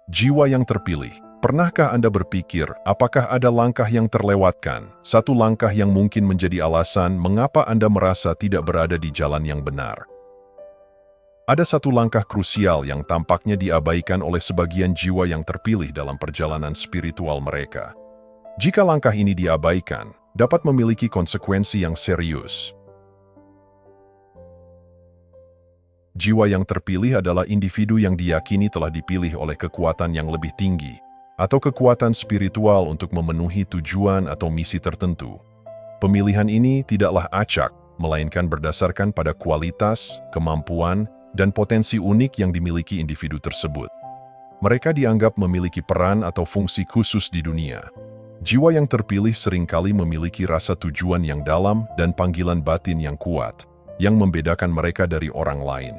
Jiwa yang terpilih. Pernahkah Anda berpikir, apakah ada langkah yang terlewatkan? Satu langkah yang mungkin menjadi alasan mengapa Anda merasa tidak berada di jalan yang benar. Ada satu langkah krusial yang tampaknya diabaikan oleh sebagian jiwa yang terpilih dalam perjalanan spiritual mereka. Jika langkah ini diabaikan, dapat memiliki konsekuensi yang serius. Jiwa yang terpilih adalah individu yang diyakini telah dipilih oleh kekuatan yang lebih tinggi, atau kekuatan spiritual untuk memenuhi tujuan atau misi tertentu. Pemilihan ini tidaklah acak, melainkan berdasarkan pada kualitas, kemampuan, dan potensi unik yang dimiliki individu tersebut. Mereka dianggap memiliki peran atau fungsi khusus di dunia. Jiwa yang terpilih seringkali memiliki rasa tujuan yang dalam dan panggilan batin yang kuat, yang membedakan mereka dari orang lain.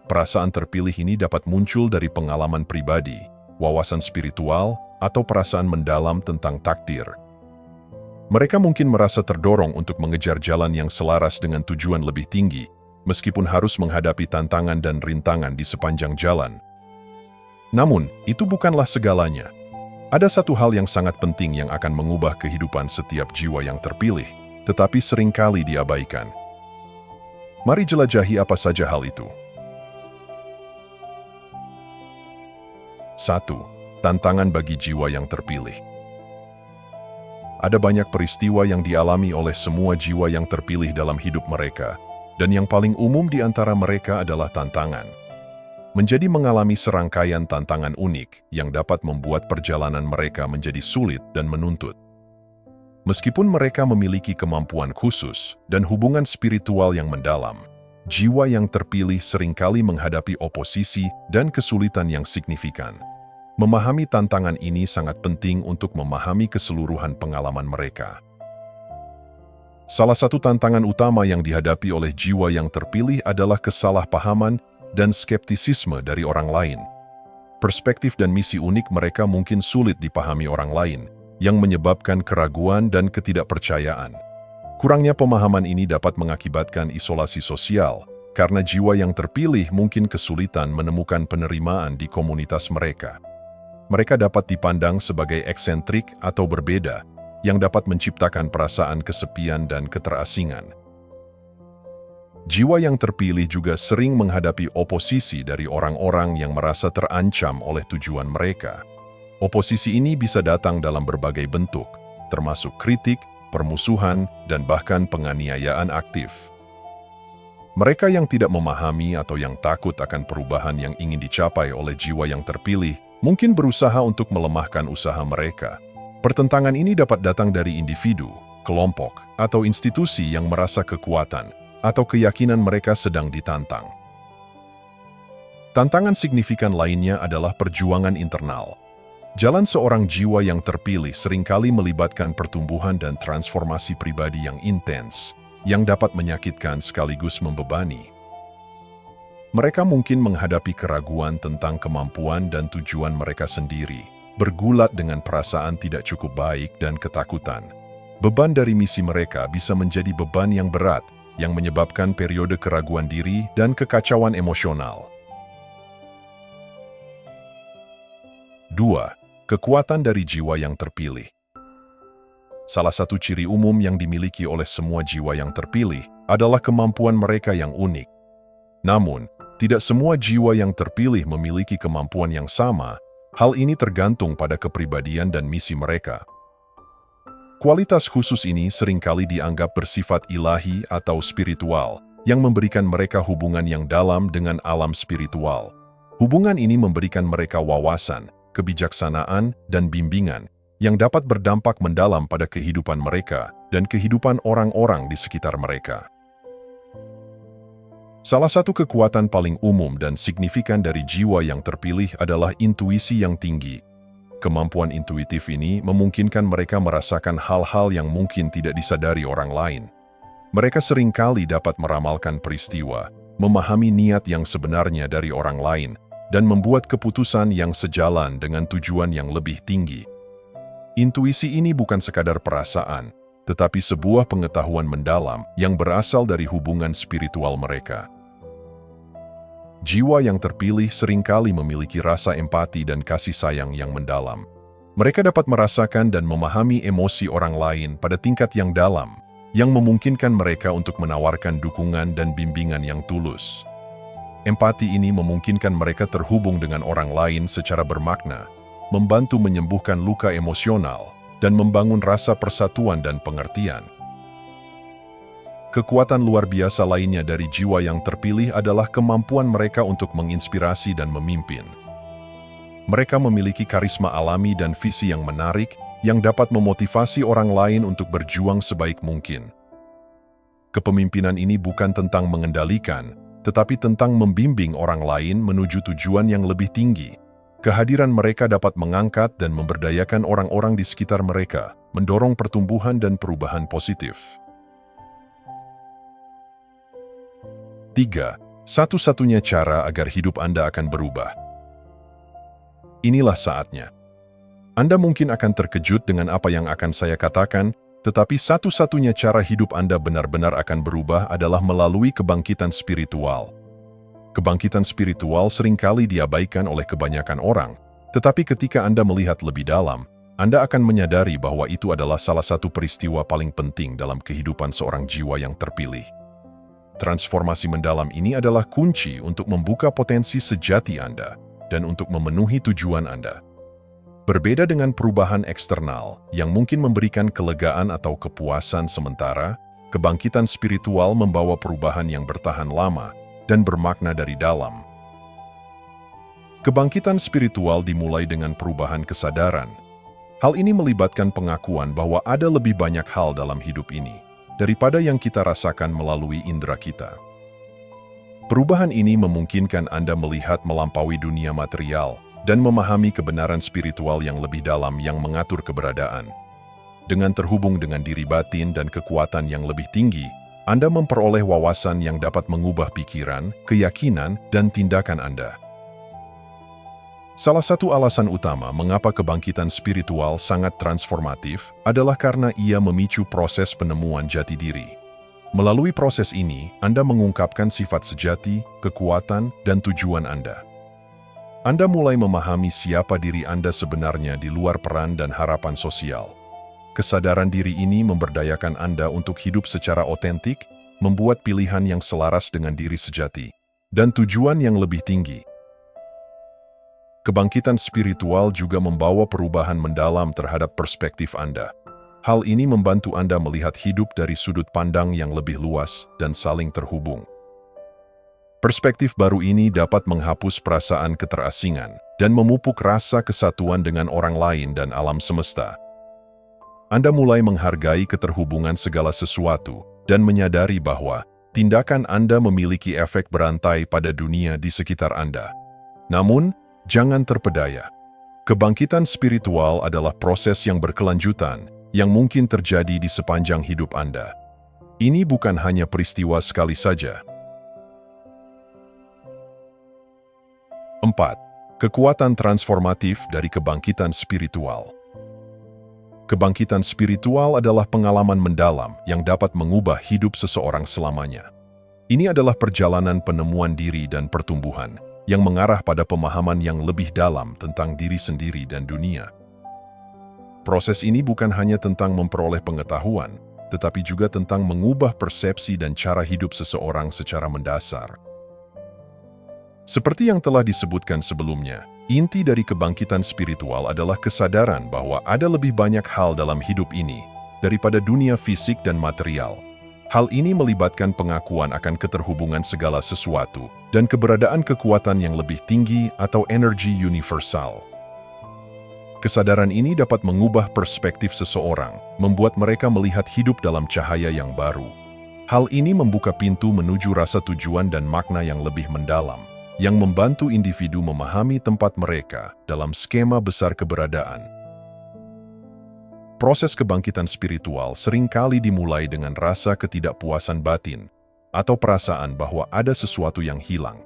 Perasaan terpilih ini dapat muncul dari pengalaman pribadi, wawasan spiritual, atau perasaan mendalam tentang takdir. Mereka mungkin merasa terdorong untuk mengejar jalan yang selaras dengan tujuan lebih tinggi, meskipun harus menghadapi tantangan dan rintangan di sepanjang jalan. Namun, itu bukanlah segalanya. Ada satu hal yang sangat penting yang akan mengubah kehidupan setiap jiwa yang terpilih, tetapi seringkali diabaikan. Mari jelajahi apa saja hal itu. 1. Tantangan bagi jiwa yang terpilih. Ada banyak peristiwa yang dialami oleh semua jiwa yang terpilih dalam hidup mereka, dan yang paling umum di antara mereka adalah tantangan. Menjadi mengalami serangkaian tantangan unik yang dapat membuat perjalanan mereka menjadi sulit dan menuntut. Meskipun mereka memiliki kemampuan khusus dan hubungan spiritual yang mendalam, jiwa yang terpilih seringkali menghadapi oposisi dan kesulitan yang signifikan. Memahami tantangan ini sangat penting untuk memahami keseluruhan pengalaman mereka. Salah satu tantangan utama yang dihadapi oleh jiwa yang terpilih adalah kesalahpahaman dan skeptisisme dari orang lain. Perspektif dan misi unik mereka mungkin sulit dipahami orang lain, yang menyebabkan keraguan dan ketidakpercayaan. Kurangnya pemahaman ini dapat mengakibatkan isolasi sosial, karena jiwa yang terpilih mungkin kesulitan menemukan penerimaan di komunitas mereka. Mereka dapat dipandang sebagai eksentrik atau berbeda, yang dapat menciptakan perasaan kesepian dan keterasingan. Jiwa yang terpilih juga sering menghadapi oposisi dari orang-orang yang merasa terancam oleh tujuan mereka. Oposisi ini bisa datang dalam berbagai bentuk, termasuk kritik, permusuhan, dan bahkan penganiayaan aktif. Mereka yang tidak memahami atau yang takut akan perubahan yang ingin dicapai oleh jiwa yang terpilih mungkin berusaha untuk melemahkan usaha mereka. Pertentangan ini dapat datang dari individu, kelompok, atau institusi yang merasa kekuatan atau keyakinan mereka sedang ditantang. Tantangan signifikan lainnya adalah perjuangan internal. Jalan seorang jiwa yang terpilih seringkali melibatkan pertumbuhan dan transformasi pribadi yang intens, yang dapat menyakitkan sekaligus membebani. Mereka mungkin menghadapi keraguan tentang kemampuan dan tujuan mereka sendiri, bergulat dengan perasaan tidak cukup baik dan ketakutan. Beban dari misi mereka bisa menjadi beban yang berat, yang menyebabkan periode keraguan diri dan kekacauan emosional. 2. Kekuatan dari jiwa yang terpilih. Salah satu ciri umum yang dimiliki oleh semua jiwa yang terpilih adalah kemampuan mereka yang unik. Namun, tidak semua jiwa yang terpilih memiliki kemampuan yang sama. Hal ini tergantung pada kepribadian dan misi mereka. Kualitas khusus ini seringkali dianggap bersifat ilahi atau spiritual, yang memberikan mereka hubungan yang dalam dengan alam spiritual. Hubungan ini memberikan mereka wawasan, kebijaksanaan, dan bimbingan, yang dapat berdampak mendalam pada kehidupan mereka dan kehidupan orang-orang di sekitar mereka. Salah satu kekuatan paling umum dan signifikan dari jiwa yang terpilih adalah intuisi yang tinggi. Kemampuan intuitif ini memungkinkan mereka merasakan hal-hal yang mungkin tidak disadari orang lain. Mereka seringkali dapat meramalkan peristiwa, memahami niat yang sebenarnya dari orang lain, dan membuat keputusan yang sejalan dengan tujuan yang lebih tinggi. Intuisi ini bukan sekadar perasaan, tetapi sebuah pengetahuan mendalam yang berasal dari hubungan spiritual mereka. Jiwa yang terpilih seringkali memiliki rasa empati dan kasih sayang yang mendalam. Mereka dapat merasakan dan memahami emosi orang lain pada tingkat yang dalam, yang memungkinkan mereka untuk menawarkan dukungan dan bimbingan yang tulus. Empati ini memungkinkan mereka terhubung dengan orang lain secara bermakna, membantu menyembuhkan luka emosional, dan membangun rasa persatuan dan pengertian. Kekuatan luar biasa lainnya dari jiwa yang terpilih adalah kemampuan mereka untuk menginspirasi dan memimpin. Mereka memiliki karisma alami dan visi yang menarik yang dapat memotivasi orang lain untuk berjuang sebaik mungkin. Kepemimpinan ini bukan tentang mengendalikan, tetapi tentang membimbing orang lain menuju tujuan yang lebih tinggi. Kehadiran mereka dapat mengangkat dan memberdayakan orang-orang di sekitar mereka, mendorong pertumbuhan dan perubahan positif. 3. Satu-satunya cara agar hidup Anda akan berubah. Inilah saatnya. Anda mungkin akan terkejut dengan apa yang akan saya katakan, tetapi satu-satunya cara hidup Anda benar-benar akan berubah adalah melalui kebangkitan spiritual. Kebangkitan spiritual seringkali diabaikan oleh kebanyakan orang, tetapi ketika Anda melihat lebih dalam, Anda akan menyadari bahwa itu adalah salah satu peristiwa paling penting dalam kehidupan seorang jiwa yang terpilih. Transformasi mendalam ini adalah kunci untuk membuka potensi sejati Anda dan untuk memenuhi tujuan Anda. Berbeda dengan perubahan eksternal yang mungkin memberikan kelegaan atau kepuasan sementara, kebangkitan spiritual membawa perubahan yang bertahan lama dan bermakna dari dalam. Kebangkitan spiritual dimulai dengan perubahan kesadaran. Hal ini melibatkan pengakuan bahwa ada lebih banyak hal dalam hidup ini daripada yang kita rasakan melalui indera kita. Perubahan ini memungkinkan Anda melihat melampaui dunia material dan memahami kebenaran spiritual yang lebih dalam yang mengatur keberadaan. Dengan terhubung dengan diri batin dan kekuatan yang lebih tinggi, Anda memperoleh wawasan yang dapat mengubah pikiran, keyakinan, dan tindakan Anda. Salah satu alasan utama mengapa kebangkitan spiritual sangat transformatif adalah karena ia memicu proses penemuan jati diri. Melalui proses ini, Anda mengungkapkan sifat sejati, kekuatan, dan tujuan Anda. Anda mulai memahami siapa diri Anda sebenarnya di luar peran dan harapan sosial. Kesadaran diri ini memberdayakan Anda untuk hidup secara otentik, membuat pilihan yang selaras dengan diri sejati, dan tujuan yang lebih tinggi. Kebangkitan spiritual juga membawa perubahan mendalam terhadap perspektif Anda. Hal ini membantu Anda melihat hidup dari sudut pandang yang lebih luas dan saling terhubung. Perspektif baru ini dapat menghapus perasaan keterasingan dan memupuk rasa kesatuan dengan orang lain dan alam semesta. Anda mulai menghargai keterhubungan segala sesuatu dan menyadari bahwa tindakan Anda memiliki efek berantai pada dunia di sekitar Anda. Namun, jangan terpedaya. Kebangkitan spiritual adalah proses yang berkelanjutan yang mungkin terjadi di sepanjang hidup Anda. Ini bukan hanya peristiwa sekali saja. 4. Kekuatan transformatif dari kebangkitan spiritual. Kebangkitan spiritual adalah pengalaman mendalam yang dapat mengubah hidup seseorang selamanya. Ini adalah perjalanan penemuan diri dan pertumbuhan yang mengarah pada pemahaman yang lebih dalam tentang diri sendiri dan dunia. Proses ini bukan hanya tentang memperoleh pengetahuan, tetapi juga tentang mengubah persepsi dan cara hidup seseorang secara mendasar. Seperti yang telah disebutkan sebelumnya, inti dari kebangkitan spiritual adalah kesadaran bahwa ada lebih banyak hal dalam hidup ini daripada dunia fisik dan material. Hal ini melibatkan pengakuan akan keterhubungan segala sesuatu dan keberadaan kekuatan yang lebih tinggi atau energi universal. Kesadaran ini dapat mengubah perspektif seseorang, membuat mereka melihat hidup dalam cahaya yang baru. Hal ini membuka pintu menuju rasa tujuan dan makna yang lebih mendalam, yang membantu individu memahami tempat mereka dalam skema besar keberadaan. Proses kebangkitan spiritual seringkali dimulai dengan rasa ketidakpuasan batin atau perasaan bahwa ada sesuatu yang hilang.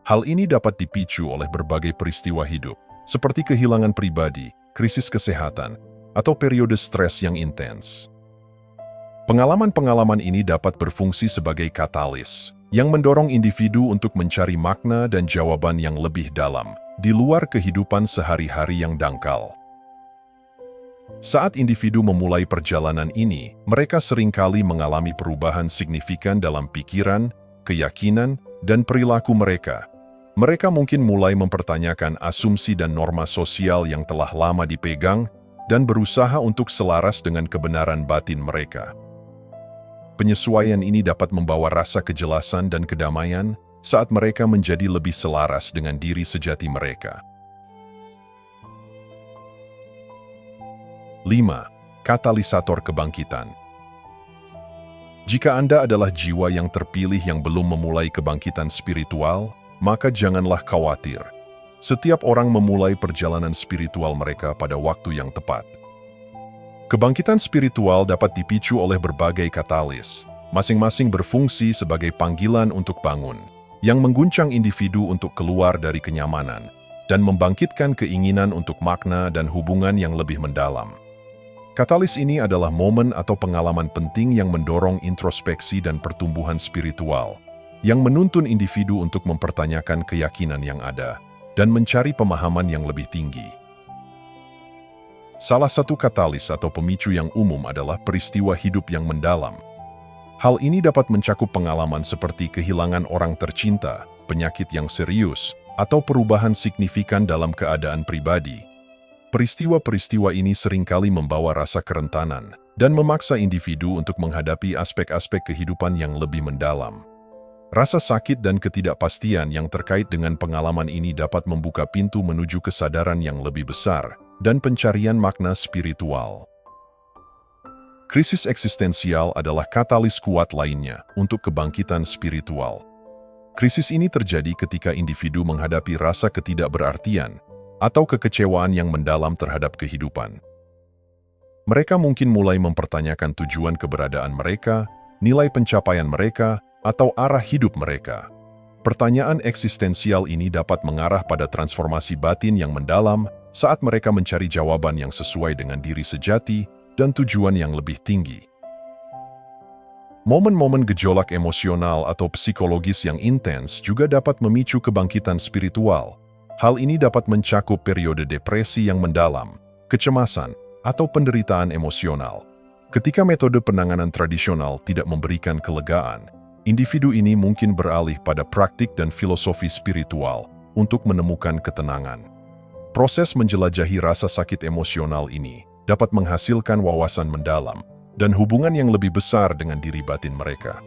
Hal ini dapat dipicu oleh berbagai peristiwa hidup, seperti kehilangan pribadi, krisis kesehatan, atau periode stres yang intens. Pengalaman-pengalaman ini dapat berfungsi sebagai katalis, yang mendorong individu untuk mencari makna dan jawaban yang lebih dalam, di luar kehidupan sehari-hari yang dangkal. Saat individu memulai perjalanan ini, mereka seringkali mengalami perubahan signifikan dalam pikiran, keyakinan, dan perilaku mereka. Mereka mungkin mulai mempertanyakan asumsi dan norma sosial yang telah lama dipegang dan berusaha untuk selaras dengan kebenaran batin mereka. Penyesuaian ini dapat membawa rasa kejelasan dan kedamaian saat mereka menjadi lebih selaras dengan diri sejati mereka. 5. Katalisator kebangkitan. Jika Anda adalah jiwa yang terpilih yang belum memulai kebangkitan spiritual, maka janganlah khawatir. Setiap orang memulai perjalanan spiritual mereka pada waktu yang tepat. Kebangkitan spiritual dapat dipicu oleh berbagai katalis, masing-masing berfungsi sebagai panggilan untuk bangun, yang mengguncang individu untuk keluar dari kenyamanan, dan membangkitkan keinginan untuk makna dan hubungan yang lebih mendalam. Katalis ini adalah momen atau pengalaman penting yang mendorong introspeksi dan pertumbuhan spiritual, yang menuntun individu untuk mempertanyakan keyakinan yang ada, dan mencari pemahaman yang lebih tinggi. Salah satu katalis atau pemicu yang umum adalah peristiwa hidup yang mendalam. Hal ini dapat mencakup pengalaman seperti kehilangan orang tercinta, penyakit yang serius, atau perubahan signifikan dalam keadaan pribadi. Peristiwa-peristiwa ini seringkali membawa rasa kerentanan dan memaksa individu untuk menghadapi aspek-aspek kehidupan yang lebih mendalam. Rasa sakit dan ketidakpastian yang terkait dengan pengalaman ini dapat membuka pintu menuju kesadaran yang lebih besar dan pencarian makna spiritual. Krisis eksistensial adalah katalis kuat lainnya untuk kebangkitan spiritual. Krisis ini terjadi ketika individu menghadapi rasa ketidakberartian atau kekecewaan yang mendalam terhadap kehidupan. Mereka mungkin mulai mempertanyakan tujuan keberadaan mereka, nilai pencapaian mereka, atau arah hidup mereka. Pertanyaan eksistensial ini dapat mengarah pada transformasi batin yang mendalam saat mereka mencari jawaban yang sesuai dengan diri sejati dan tujuan yang lebih tinggi. Momen-momen gejolak emosional atau psikologis yang intens juga dapat memicu kebangkitan spiritual. Hal ini dapat mencakup periode depresi yang mendalam, kecemasan, atau penderitaan emosional. Ketika metode penanganan tradisional tidak memberikan kelegaan, individu ini mungkin beralih pada praktik dan filosofi spiritual untuk menemukan ketenangan. Proses menjelajahi rasa sakit emosional ini dapat menghasilkan wawasan mendalam dan hubungan yang lebih besar dengan diri batin mereka.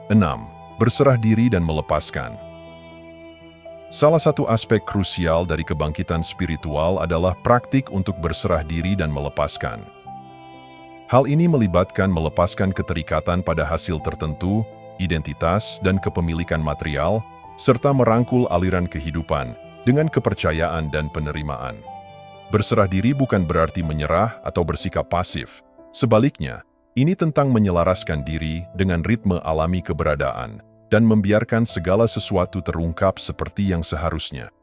6. Berserah diri dan melepaskan. Salah satu aspek krusial dari kebangkitan spiritual adalah praktik untuk berserah diri dan melepaskan. Hal ini melibatkan melepaskan keterikatan pada hasil tertentu, identitas, dan kepemilikan material, serta merangkul aliran kehidupan dengan kepercayaan dan penerimaan. Berserah diri bukan berarti menyerah atau bersikap pasif. Sebaliknya, ini tentang menyelaraskan diri dengan ritme alami keberadaan dan membiarkan segala sesuatu terungkap seperti yang seharusnya.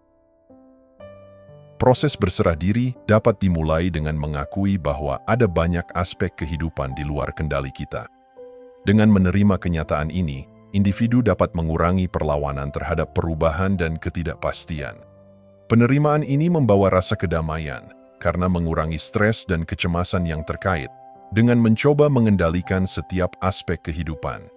Proses berserah diri dapat dimulai dengan mengakui bahwa ada banyak aspek kehidupan di luar kendali kita. Dengan menerima kenyataan ini, individu dapat mengurangi perlawanan terhadap perubahan dan ketidakpastian. Penerimaan ini membawa rasa kedamaian karena mengurangi stres dan kecemasan yang terkait dengan mencoba mengendalikan setiap aspek kehidupan.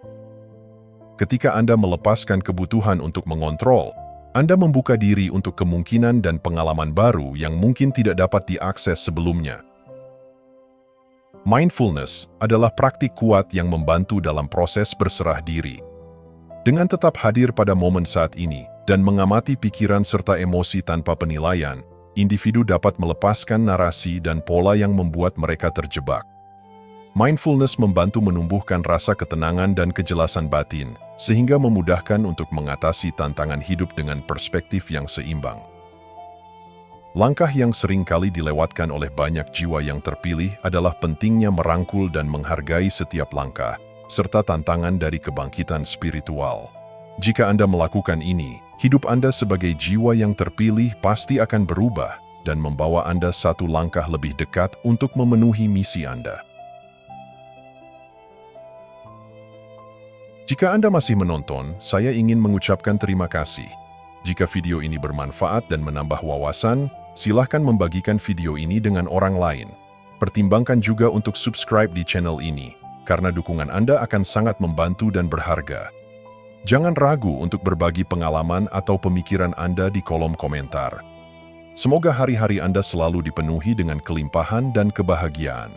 Ketika Anda melepaskan kebutuhan untuk mengontrol, Anda membuka diri untuk kemungkinan dan pengalaman baru yang mungkin tidak dapat diakses sebelumnya. Mindfulness adalah praktik kuat yang membantu dalam proses berserah diri. Dengan tetap hadir pada momen saat ini dan mengamati pikiran serta emosi tanpa penilaian, individu dapat melepaskan narasi dan pola yang membuat mereka terjebak. Mindfulness membantu menumbuhkan rasa ketenangan dan kejelasan batin, sehingga memudahkan untuk mengatasi tantangan hidup dengan perspektif yang seimbang. Langkah yang sering kali dilewatkan oleh banyak jiwa yang terpilih adalah pentingnya merangkul dan menghargai setiap langkah, serta tantangan dari kebangkitan spiritual. Jika Anda melakukan ini, hidup Anda sebagai jiwa yang terpilih pasti akan berubah dan membawa Anda satu langkah lebih dekat untuk memenuhi misi Anda. Jika Anda masih menonton, saya ingin mengucapkan terima kasih. Jika video ini bermanfaat dan menambah wawasan, silahkan membagikan video ini dengan orang lain. Pertimbangkan juga untuk subscribe di channel ini, karena dukungan Anda akan sangat membantu dan berharga. Jangan ragu untuk berbagi pengalaman atau pemikiran Anda di kolom komentar. Semoga hari-hari Anda selalu dipenuhi dengan kelimpahan dan kebahagiaan.